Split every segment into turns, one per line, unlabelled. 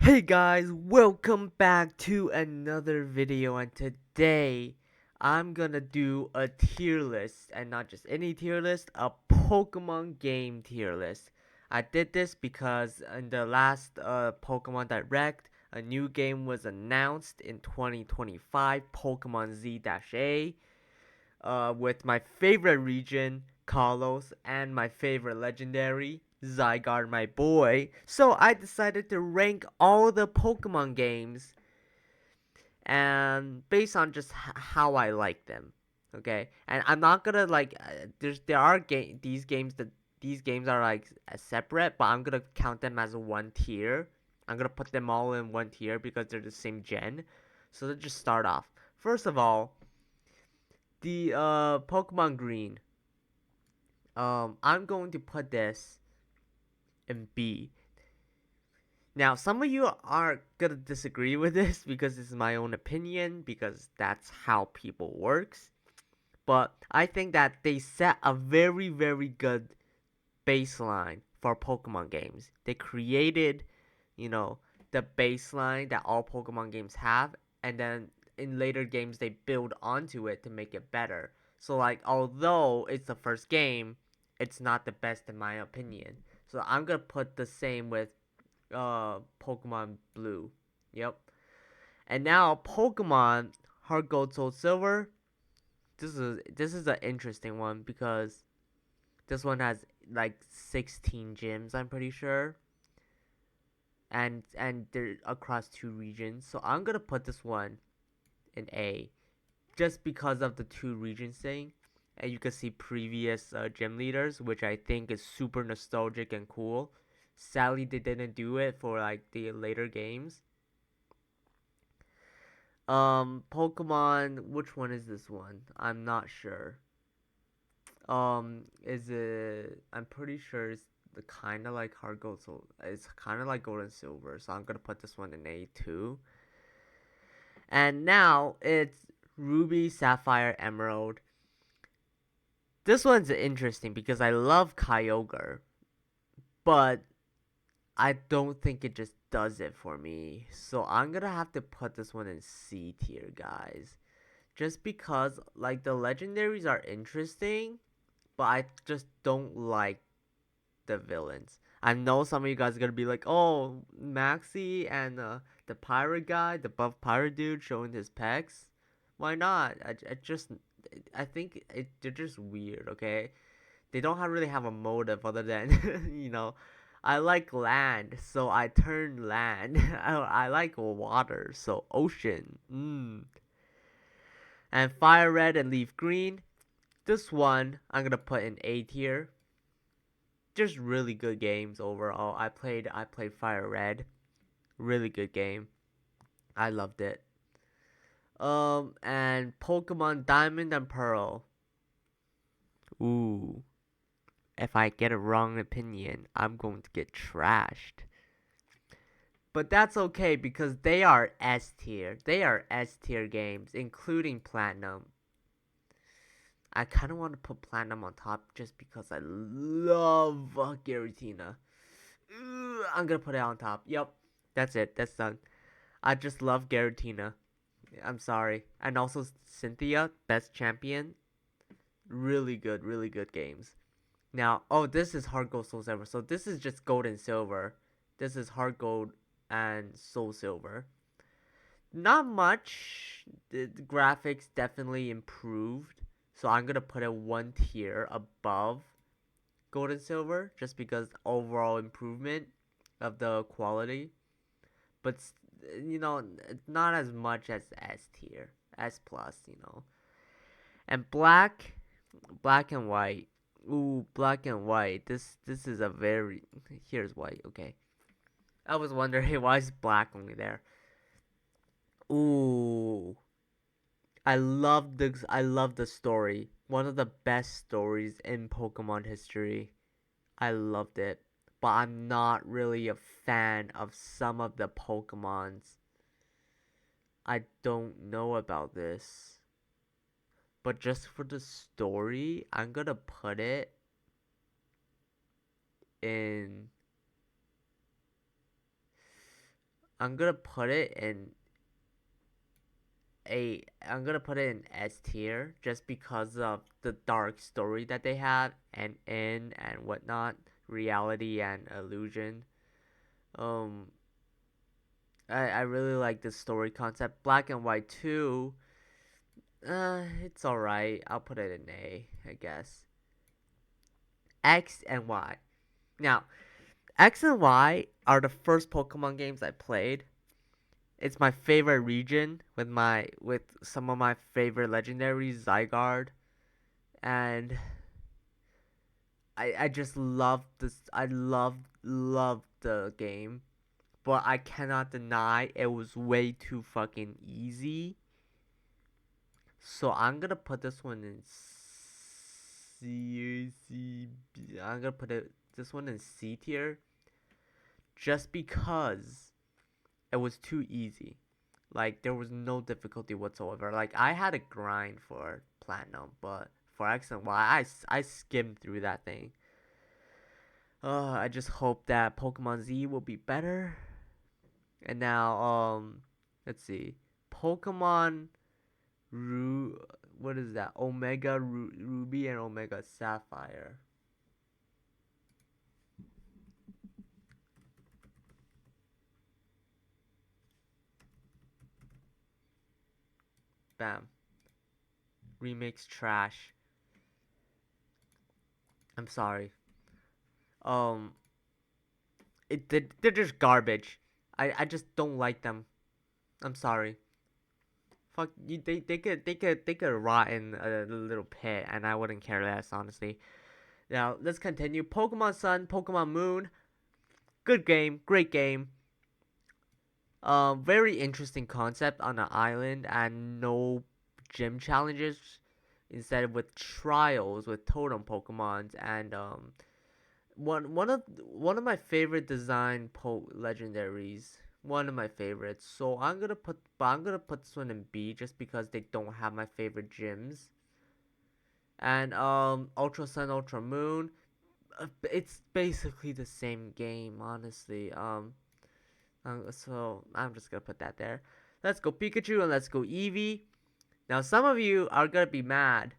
Hey guys, welcome back to another video, and today I'm gonna do a tier list, and not just any tier list, a Pokemon game tier list. I did this because in the last Pokemon Direct, a new game was announced in 2025, Pokemon Z-A, with my favorite region, Kalos, and my favorite legendary, Zygarde, my boy. So I decided to rank all the Pokemon games and based on just how I like them. Okay, and I'm not gonna like there are these games are like separate, but I'm gonna count them as one tier. I'm gonna put them all in one tier because they're the same gen. So let's just start off. First of all, the Pokemon Green. I'm going to put this in B. Now, some of you are gonna disagree with this because this is my own opinion because that's how people works. But I think that they set a very very good baseline for Pokemon games. They created, you know, the baseline that all Pokemon games have, and then in later games they build onto it to make it better. So like, although it's the first game, it's not the best in my opinion. So I'm gonna put the same with Pokemon Blue. Yep. And now Pokemon Heart Gold Soul Silver. This is an interesting one because this one has like 16 gyms, I'm pretty sure. And they're across two regions. So I'm gonna put this one in A, just because of the two regions thing. And you can see previous gym leaders, which I think is super nostalgic and cool. Sadly, they didn't do it for like the later games. Pokemon. Which one is this one? I'm not sure. Is it? I'm pretty sure it's the kind of like hard gold. So it's kind of like gold and silver. So I'm gonna put this one in A too. And now it's Ruby, Sapphire, Emerald. This one's interesting because I love Kyogre, but I don't think it just does it for me. So I'm gonna have to put this one in C tier, guys. Just because like the legendaries are interesting, but I just don't like the villains. I know some of you guys are gonna be like, "Oh, Maxi and the pirate guy, the buff pirate dude showing his pecs. Why not?" I think they're just weird. Okay, they don't really have a motive other than I like land, so I turn land. I like water, so ocean. And fire red and leaf green. This one I'm gonna put in A tier. Just really good games overall. I played Fire Red. Really good game. I loved it. And Pokemon Diamond and Pearl. Ooh. If I get a wrong opinion, I'm going to get trashed. But that's okay because they are S tier. They are S tier games, including Platinum. I kind of want to put Platinum on top just because I love Giratina. I'm gonna put it on top. Yep, that's it. That's done. I just love Garatina. I'm sorry. And also Cynthia, best champion. Really good games. Now, oh, this is Heart Gold Soul Silver. So this is just Gold and Silver. This is Heart Gold and Soul Silver. Not much. The graphics definitely improved. So I'm gonna put it one tier above Gold and Silver just because overall improvement of the quality. But not as much as S tier, S plus, And black and white. Ooh, black and white. This is a very here's white. Okay, I was wondering why is black only there. Ooh, I love the story. One of the best stories in Pokemon history. I loved it, but I'm not really a fan of some of the Pokemons. I don't know about this. But just for the story, I'm gonna put it in I'm gonna put it in I'm gonna put it in S tier just because of the dark story that they have and whatnot, reality and illusion. Um, I really like the story concept. Black and White 2, it's alright. I'll put it in A, I guess. X and Y. Now, X and Y are the first Pokemon games I played. It's my favorite region with some of my favorite legendaries, Zygarde, and I just love this. I love the game, but I cannot deny it was way too fucking easy. So I'm gonna put this one in C. I'm gonna put this one in C tier, just because it was too easy. Like there was no difficulty whatsoever. Like I had a grind for platinum, but for X and Y, I skimmed through that thing. I just hope that Pokemon Z will be better. And now, let's see, Pokemon what is that? Omega Ruby and Omega Sapphire. Bam. Remakes trash. I'm sorry. Um, they're just garbage. I just don't like them. I'm sorry. Fuck you. They could rot in a little pit, and I wouldn't care less, honestly. Now let's continue. Pokemon Sun, Pokemon Moon. Good game, great game. Very interesting concept on an island and no gym challenges. Instead with trials with totem Pokemons and one of my favorite design legendaries. One of my favorites. So I'm gonna put this one in B just because they don't have my favorite gyms. And Ultra Sun, Ultra Moon. It's basically the same game, honestly. So I'm just gonna put that there. Let's go Pikachu and let's go Eevee. Now some of you are gonna be mad,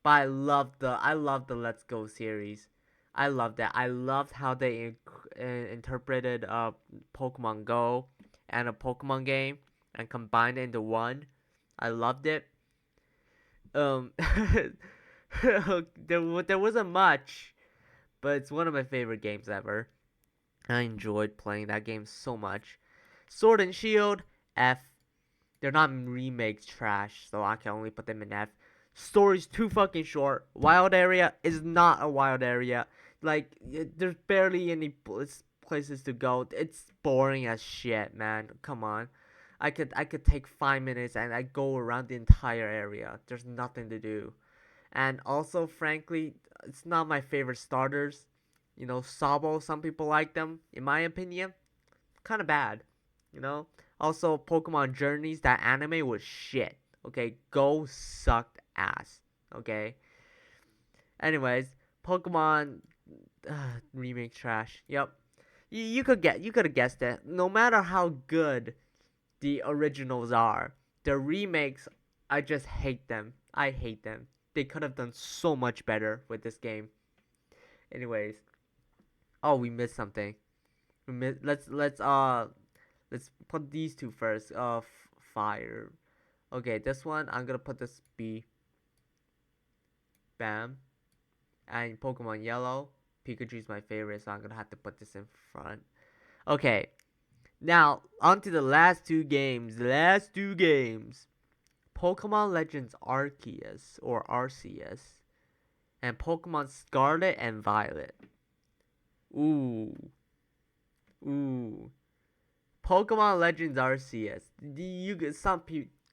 but I love the Let's Go series. I love that. I loved how they interpreted Pokemon Go and a Pokemon game and combined it into one. I loved it. Um, there wasn't much, but it's one of my favorite games ever. I enjoyed playing that game so much. Sword and Shield, F. They're not remakes trash, so I can only put them in F. Story's too fucking short. Wild area is not a wild area. Like, there's barely any places to go. It's boring as shit, man. Come on. I could take 5 minutes and I go around the entire area. There's nothing to do. And also, frankly, it's not my favorite starters. You know, Sabo, some people like them. In my opinion, kind of bad. You know? Also, Pokemon Journeys, that anime was shit. Okay? Go sucked ass. Okay? Anyways, Pokemon remake trash. Yep. You could have guessed it. No matter how good the originals are, the remakes, I just hate them. I hate them. They could have done so much better with this game. Anyways, oh, we missed something. Let's put these two first. Fire. Okay, this one I'm gonna put this B. Bam. And Pokemon Yellow. Pikachu's my favorite, so I'm gonna have to put this in front. Okay. Now, on to the last two games. Pokemon Legends Arceus or Arceus. And Pokemon Scarlet and Violet. Ooh. Ooh. Pokemon Legends Arceus.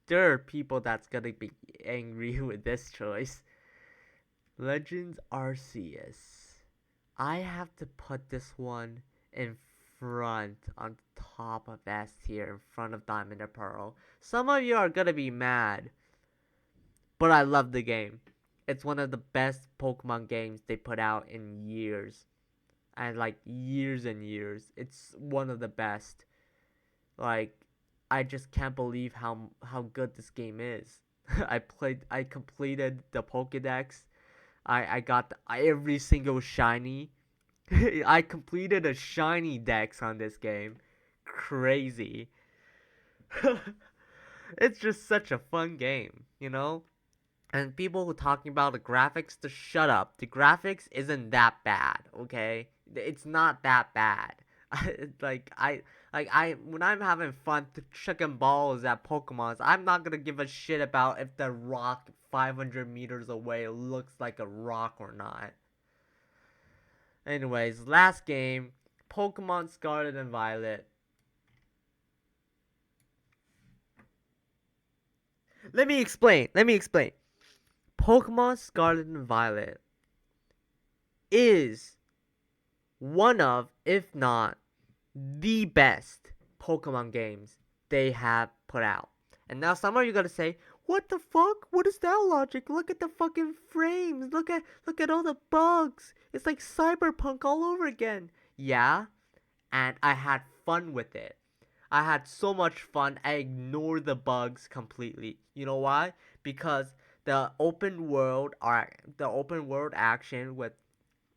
There are people that's gonna be angry with this choice. Legends Arceus. I have to put this one in front, on top of S tier, in front of Diamond and Pearl. Some of you are gonna be mad, but I love the game. It's one of the best Pokemon games they put out in years. and like years and years. It's one of the best. Like, I just can't believe how good this game is. I completed the Pokédex. I got every single shiny. I completed a shiny dex on this game. Crazy. It's just such a fun game, you know? And people who talking about the graphics, just shut up. The graphics isn't that bad, okay? It's not that bad. like I I when I'm having fun chucking balls at Pokemons, I'm not gonna give a shit about if the rock 500 meters away looks like a rock or not. Anyways, last game, Pokemon Scarlet and Violet. Let me explain. Let me explain. Pokemon Scarlet and Violet is one of, if not the best Pokemon games they have put out. And now some of you gotta say, what the fuck? What is that logic? Look at the fucking frames. Look at all the bugs. It's like Cyberpunk all over again. Yeah, and I had fun with it. I had so much fun. I ignored the bugs completely. You know why? Because the open world action with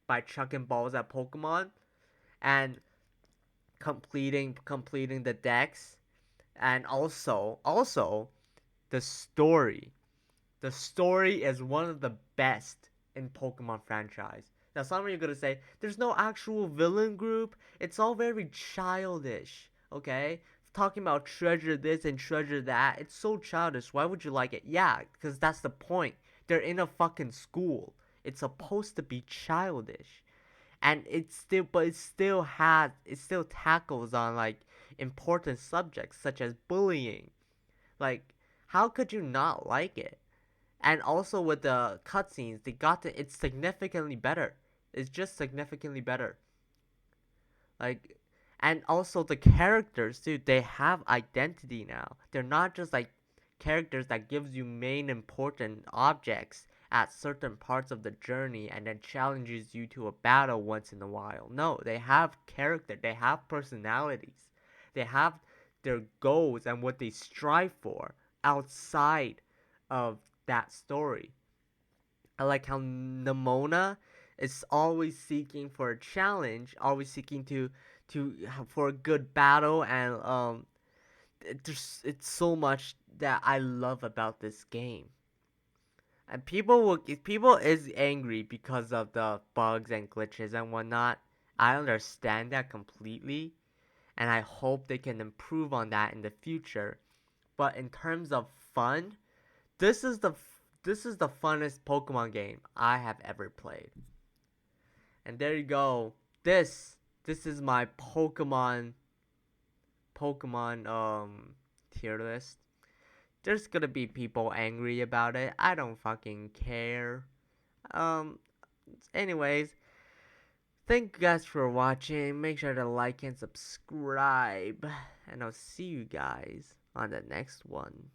by chucking balls at Pokemon and completing the decks, and also the story. The story is one of the best in Pokemon franchise. Now some of you are gonna say there's no actual villain group. It's all very childish. Okay, talking about treasure this and treasure that. It's so childish. Why would you like it? Yeah, because that's the point. They're in a fucking school. It's supposed to be childish, and it still tackles on like important subjects such as bullying. Like, how could you not like it? And also with the cutscenes, it's significantly better. It's just significantly better. Like, and also the characters, dude, they have identity now. They're not just like characters that gives you main important objects at certain parts of the journey and then challenges you to a battle once in a while. No, they have character, they have personalities. They have their goals and what they strive for outside of that story. I like how Nemona is always seeking for a challenge, always seeking to for a good battle, and it's so much that I love about this game. And if people is angry because of the bugs and glitches and whatnot. I understand that completely, and I hope they can improve on that in the future. But in terms of fun, this is the this is the funnest Pokemon game I have ever played. And there you go. This is my Pokemon tier list. There's gonna be people angry about it. I don't fucking care. Um anyways, thank you guys for watching. Make sure to like and subscribe. And I'll see you guys on the next one.